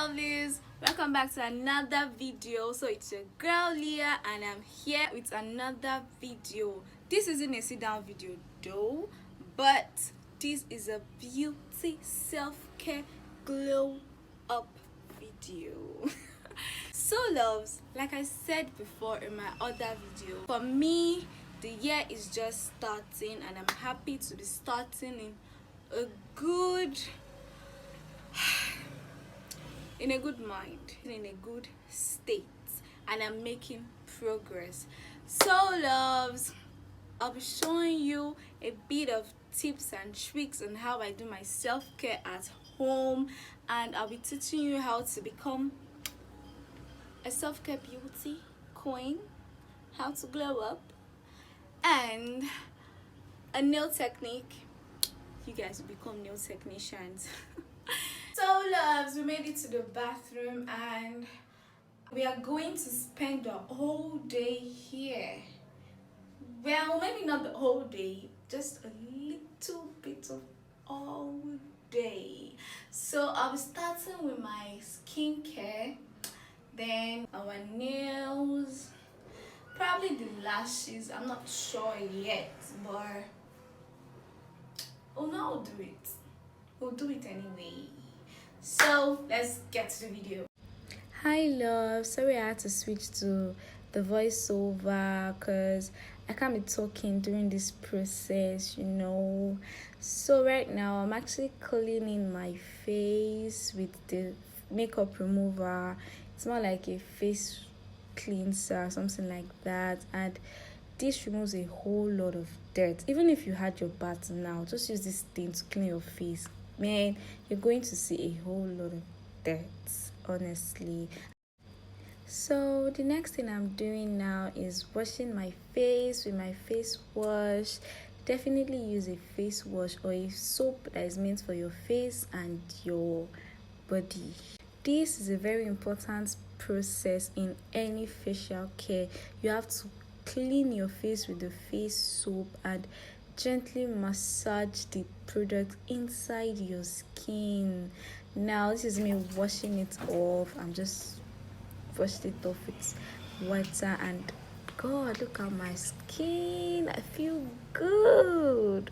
girlies, welcome back to another video. So it's your girl Leah and I'm here with another video. This isn't a sit down video though, but this is a beauty self-care glow up video. So loves, like I said before in my other video, for me the year is just starting and I'm happy to be starting in a good mind, in a good state, and I'm making progress. So loves, I'll be showing you a bit of tips and tricks on how I do my self-care at home, and I'll be teaching you how to become a self-care beauty queen, how to glow up, and a nail technique. You guys will become nail technicians. So loves, we made it to the bathroom and we are going to spend the whole day here. Well, maybe not the whole day, just a little bit of all day. So I'll be starting with my skincare, then our nails, probably the lashes. I'm not sure yet, but oh no, I'll do it. We'll do it anyway. So let's get to the video. Hi love, sorry I had to switch to the voiceover because I can't be talking during this process, you know. So right now I'm actually cleaning my face with the makeup remover. It's more like a face cleanser, something like that, and this removes a whole lot of dirt. Even if you had your bath now, just use this thing to clean your face. Man, you're going to see a whole lot of dirt, honestly. So the next thing I'm doing now is washing my face with my face wash. Definitely use a face wash or a soap that is meant for your face and your body. This is a very important process in any facial care. You have to clean your face with the face soap and gently massage the product inside your skin. Now this is me washing it off. I'm just washed it off with water and God, look at my skin. I feel good.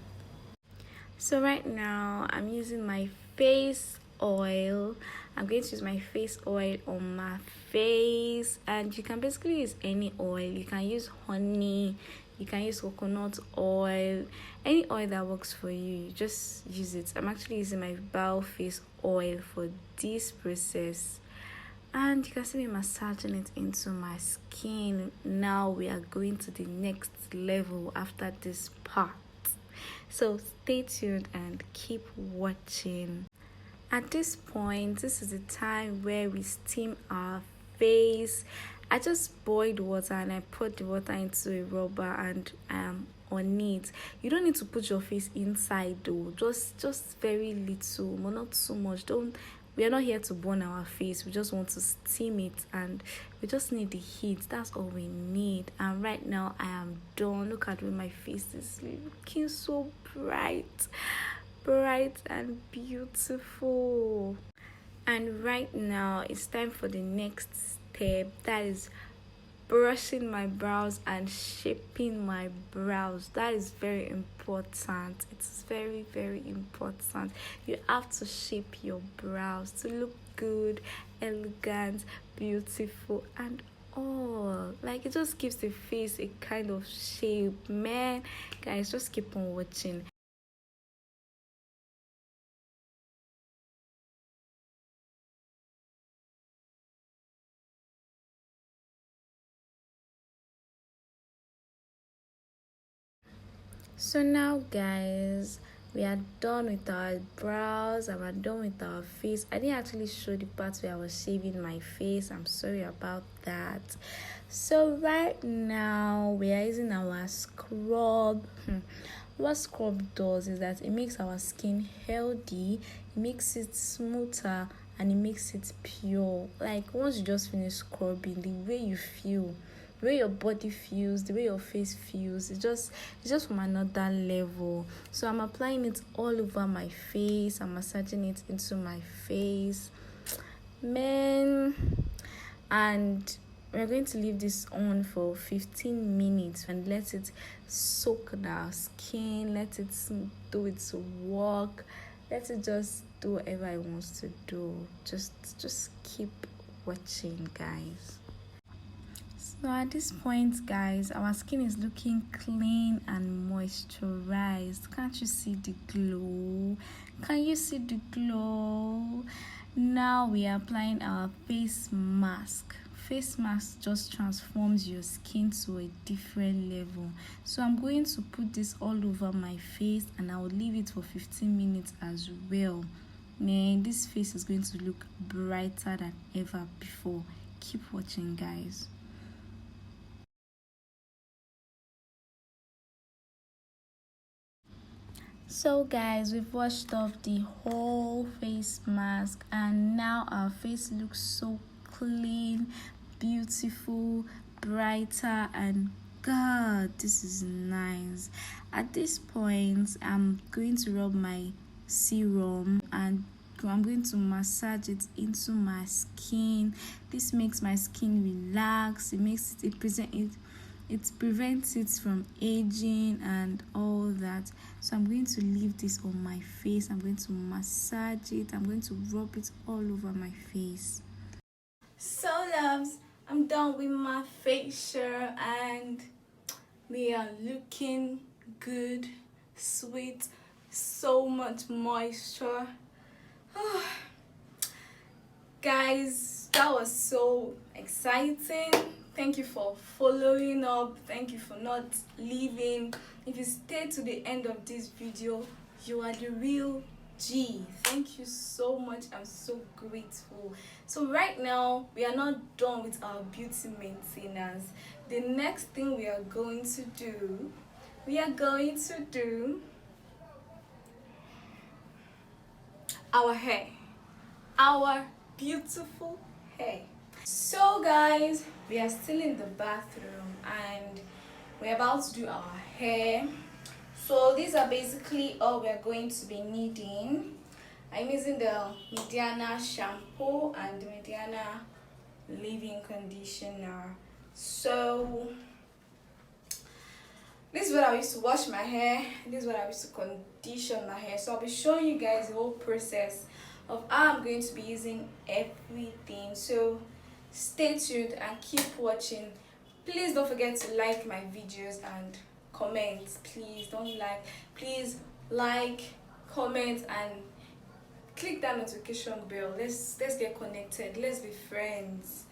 So right now I'm using my face oil. I'm going to use my face oil on my face, and you can basically use any oil. You can use honey, you can use coconut oil, any oil that works for you. You just use it. I'm actually using my Bao face oil for this process, and you can see me massaging it into my skin. Now we are going to the next level after this part, so stay tuned and keep watching. At this point, this is the time where we steam our face. I just boiled water and I put the water into a rubber and on it. You don't need to put your face inside though, just very little, but not too much. We are not here to burn our face. We just want to steam it and we just need the heat. That's all we need. And right now I am done. Look at where my face is looking so bright and beautiful. And right now it's time for the next step, that is brushing my brows and shaping my brows. That is very important. It's very important. You have to shape your brows to look good, elegant, beautiful, and all. Like, it just gives the face a kind of shape. Man, guys, just keep on watching. So now guys, we are done with our brows and we're done with our face. I didn't actually show the part where I was shaving my face. I'm sorry about that. So right now we are using our scrub. What scrub does is that it makes our skin healthy, it makes it smoother, and it makes it pure. Like, once you just finish scrubbing, the way you feel, the way your body feels, the way your face feels, it's just from another level. So I'm applying it all over my face. I'm massaging it into my face. man. And we're going to leave this on for 15 minutes and let it soak in our skin, let it do its work, let it just do whatever it wants to do. Just keep watching, guys. So at this point, guys, our skin is looking clean and moisturized. Can't you see the glow? Can you see the glow? Now we are applying our face mask. Face mask just transforms your skin to a different level. So I'm going to put this all over my face and I will leave it for 15 minutes as well. Man, this face is going to look brighter than ever before. Keep watching, guys. So guys, we've washed off the whole face mask and now our face looks so clean, beautiful, brighter, and God, this is nice. At this point, I'm going to rub my serum and I'm going to massage it into my skin. This makes my skin relax. It prevents it from aging and all that. So I'm going to leave this on my face. I'm going to massage it. I'm going to rub it all over my face. So loves, I'm done with my facial and we are looking good, sweet, so much moisture. Guys, that was so exciting. Thank you for following up. Thank you for not leaving. If you stay to the end of this video, you are the real G. Thank you so much. I'm so grateful. So right now we are not done with our beauty maintenance. The next thing we are going to do, our hair, our beautiful hair. So guys, we are still in the bathroom and we're about to do our hair. So these are basically all we're going to be needing. I'm using the Mediana shampoo and the Mediana leave-in conditioner. So this is what I used to wash my hair. This is what I used to condition my hair. So I'll be showing you guys the whole process of how I'm going to be using everything. So stay tuned and keep watching. Please don't forget to like my videos and comment. Please like, comment, and click that notification bell. Let's get connected. Let's be friends.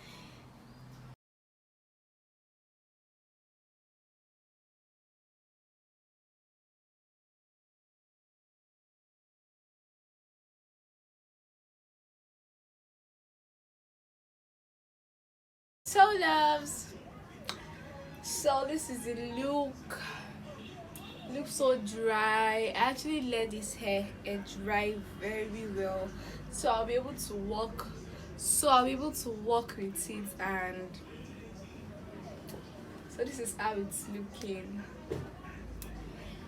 So loves, so this is the look. Looks so dry. I actually let this hair dry very well, so I'll be able to walk with it. And so this is how it's looking.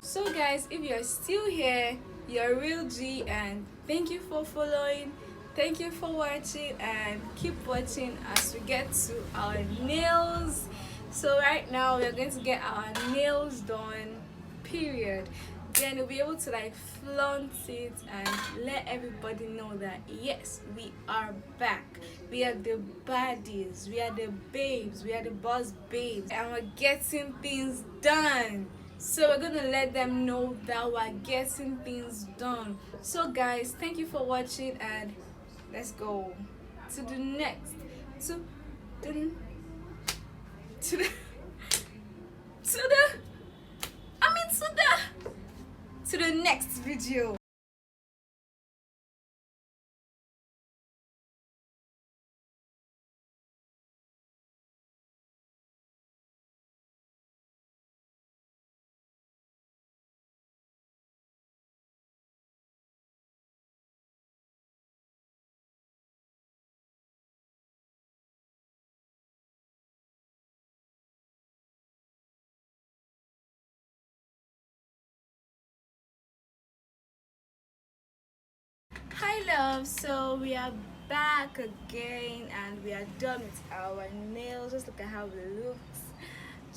So guys, if you're still here, you're a real G, and thank you for following, thank you for watching, and keep watching as we get to our nails. So right now we're going to get our nails done, period. Then we'll be able to like flaunt it and let everybody know that yes, we are back. We are the baddies, we are the babes, we are the boss babes, and we're getting things done. So we're gonna let them know that we're getting things done. So guys, thank you for watching and let's go to the next to the to the to the I mean to the next video. Hi love, so we are back again and we are done with our nails. Just look at how it looks.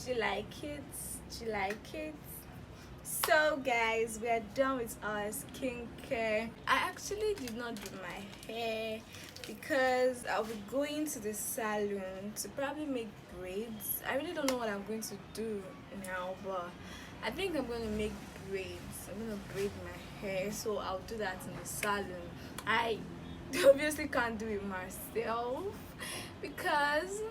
Do you like it? Do you like it? So guys, we are done with our skincare. I actually did not do my hair because I'll be going to the salon to probably make braids. I really don't know what I'm going to do now, but I think I'm going to make braids. I'm going to braid my hair, so I'll do that in the salon. I obviously can't do it myself because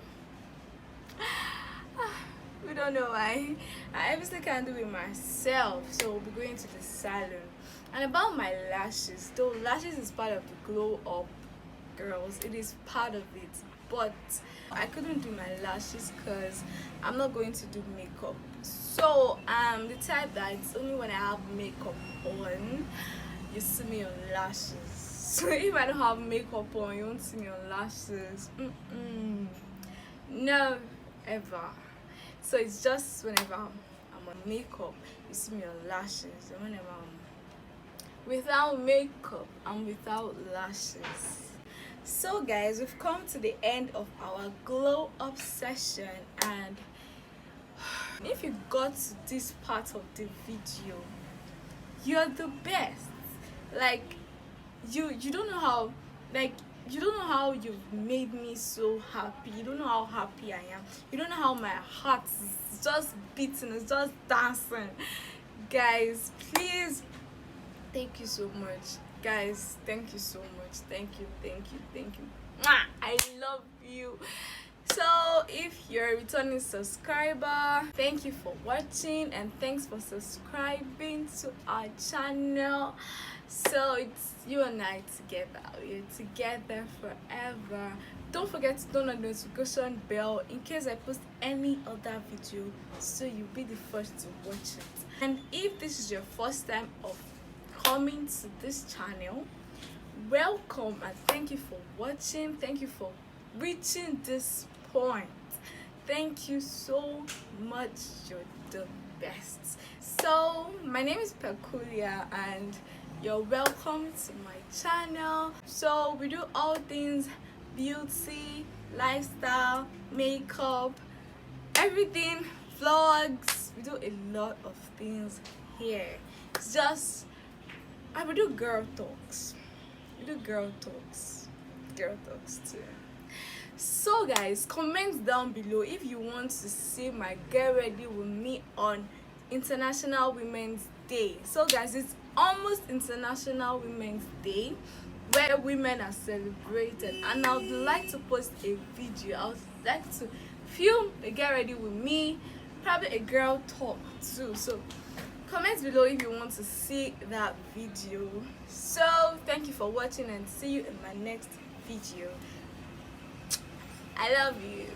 we don't know why. I obviously can't do it myself, so we'll be going to the salon. And about my lashes, though lashes is part of the glow up, girls, it is part of it, but I couldn't do my lashes because I'm not going to do makeup. So I'm the type that it's only when I have makeup on you see me on lashes. So if I don't have makeup on, you won't see me on lashes. No, ever. So it's just whenever I'm on makeup, you see me on lashes, and whenever I'm without makeup, I'm without lashes. So guys, we've come to the end of our glow up session, and if you got to this part of the video, you're the best. Like you don't know how, like you don't know how you've made me so happy. You don't know how happy I am. You don't know how my heart is just beating, it's just dancing. Guys, please, thank you so much. Guys, thank you so much. Thank you. Mwah! I love you. So if you're a returning subscriber, thank you for watching and thanks for subscribing to our channel. So it's you and I together. We're together forever. Don't forget to turn on the notification bell in case I post any other video, so you'll be the first to watch it. And if this is your first time of coming to this channel, welcome and thank you for watching. Thank you for reaching this point. Thank you so much. You're the best. So my name is Peculiar and you're welcome to my channel. So we do all things beauty, lifestyle, makeup, everything, vlogs. We do a lot of things here. It's just we do girl talks. We do girl talks too. So guys, comment down below if you want to see my get ready with me on International Women's Day. So guys, it's almost International Women's Day where women are celebrated, and I would like to post a video. I would like to film a get ready with me, probably a girl talk too. So comment below if you want to see that video. So thank you for watching and see you in my next video. I love you.